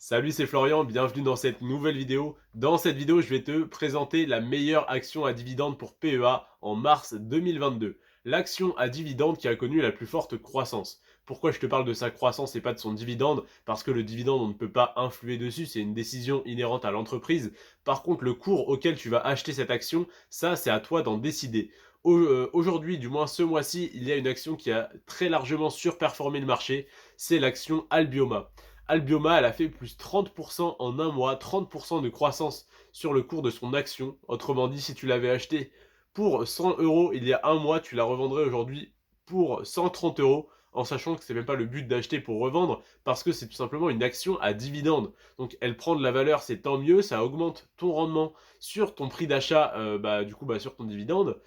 Salut, c'est Florian, bienvenue dans cette nouvelle vidéo. Dans cette vidéo, je vais te présenter la meilleure action à dividende pour PEA en mars 2022. L'action à dividende qui a connu la plus forte croissance. Pourquoi je te parle de sa croissance et pas de son dividende? Parce que le dividende, on ne peut pas influer dessus, c'est une décision inhérente à l'entreprise. Par contre, le cours auquel tu vas acheter cette action, ça, c'est à toi d'en décider. Aujourd'hui, du moins ce mois-ci, il y a une action qui a très largement surperformé le marché, c'est l'action Albioma. Albioma, elle a fait plus 30% en un mois, 30% de croissance sur le cours de son action. Autrement dit, si tu l'avais acheté pour 100 euros il y a un mois, tu la revendrais aujourd'hui pour 130 euros, en sachant que c'est même pas le but d'acheter pour revendre, parce que c'est tout simplement une action à dividende. Donc elle prend de la valeur, c'est tant mieux, ça augmente ton rendement sur ton prix d'achat, sur ton dividende.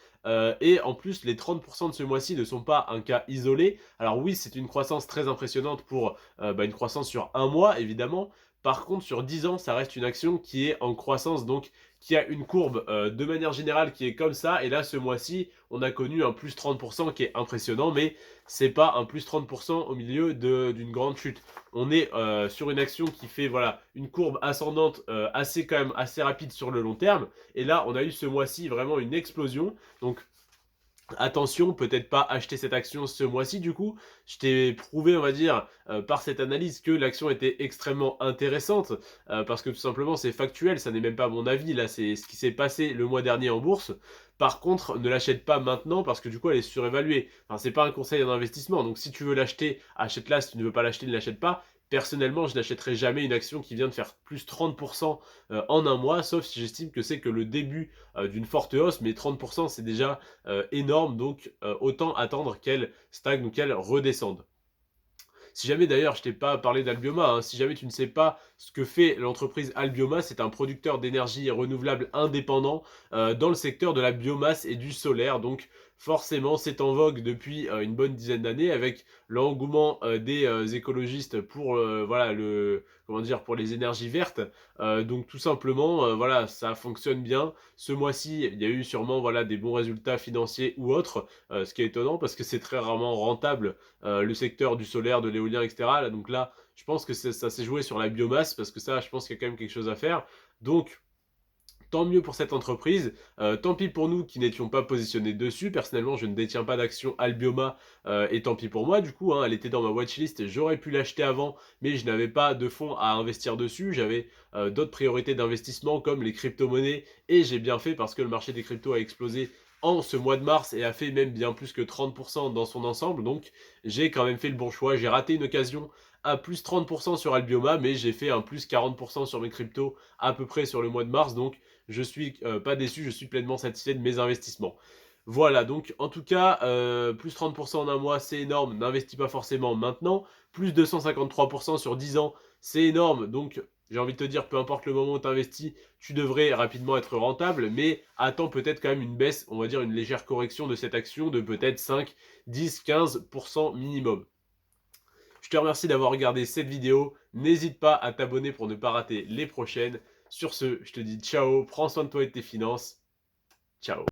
Et en plus, les 30% de ce mois-ci ne sont pas un cas isolé. Alors oui, c'est une croissance très impressionnante pour une croissance sur un mois, évidemment. Par contre, sur 10 ans, ça reste une action qui est en croissance, donc qui a une courbe de manière générale qui est comme ça. Et là, ce mois-ci, on a connu un plus 30% qui est impressionnant, mais c'est pas un plus 30% au milieu d'une grande chute. On est sur une action qui fait voilà une courbe ascendante assez quand même assez rapide sur le long terme. Et là, on a eu ce mois-ci vraiment une explosion. Donc attention, peut-être pas acheter cette action ce mois-ci du coup. Je t'ai prouvé, on va dire, par cette analyse que l'action était extrêmement intéressante, parce que tout simplement c'est factuel, ça n'est même pas mon avis, là c'est ce qui s'est passé le mois dernier en bourse. Par contre, ne l'achète pas maintenant parce que du coup elle est surévaluée. Enfin, c'est pas un conseil en investissement, donc si tu veux l'acheter, achète-la, si tu ne veux pas l'acheter, ne l'achète pas. Personnellement, je n'achèterai jamais une action qui vient de faire plus 30% en un mois, sauf si j'estime que c'est que le début d'une forte hausse, mais 30% c'est déjà énorme, donc autant attendre qu'elle stagne ou qu'elle redescende. Si jamais d'ailleurs je t'ai pas parlé d'Albioma, hein, si jamais tu ne sais pas ce que fait l'entreprise Albioma, c'est un producteur d'énergie renouvelable indépendant dans le secteur de la biomasse et du solaire. Donc forcément c'est en vogue depuis une bonne dizaine d'années avec l'engouement des écologistes pour voilà le comment dire pour les énergies vertes. Donc tout simplement voilà ça fonctionne bien. Ce mois-ci il y a eu sûrement voilà des bons résultats financiers ou autres, ce qui est étonnant parce que c'est très rarement rentable le secteur du solaire, de l'éolien, etc. Là, donc là, je pense que ça s'est joué sur la biomasse, parce que ça, je pense qu'il y a quand même quelque chose à faire. Donc, tant mieux pour cette entreprise, tant pis pour nous qui n'étions pas positionnés dessus. Personnellement, je ne détiens pas d'action Albioma, et tant pis pour moi. Du coup, hein, elle était dans ma watchlist, j'aurais pu l'acheter avant, mais je n'avais pas de fonds à investir dessus. J'avais d'autres priorités d'investissement comme les crypto-monnaies, et j'ai bien fait parce que le marché des cryptos a explosé en ce mois de mars et a fait même bien plus que 30% dans son ensemble. Donc, j'ai quand même fait le bon choix. J'ai raté une occasion à plus 30% sur Albioma, mais j'ai fait un plus 40% sur mes cryptos à peu près sur le mois de mars. Donc, je suis pas déçu, je suis pleinement satisfait de mes investissements. Voilà, donc en tout cas, plus 30% en un mois, c'est énorme, n'investis pas forcément maintenant. Plus 253% sur 10 ans, c'est énorme, donc j'ai envie de te dire, peu importe le moment où tu investis, tu devrais rapidement être rentable, mais attends peut-être quand même une baisse, on va dire une légère correction de cette action de peut-être 5, 10, 15% minimum. Je te remercie d'avoir regardé cette vidéo. N'hésite pas à t'abonner pour ne pas rater les prochaines. Sur ce, je te dis ciao, prends soin de toi et de tes finances. Ciao.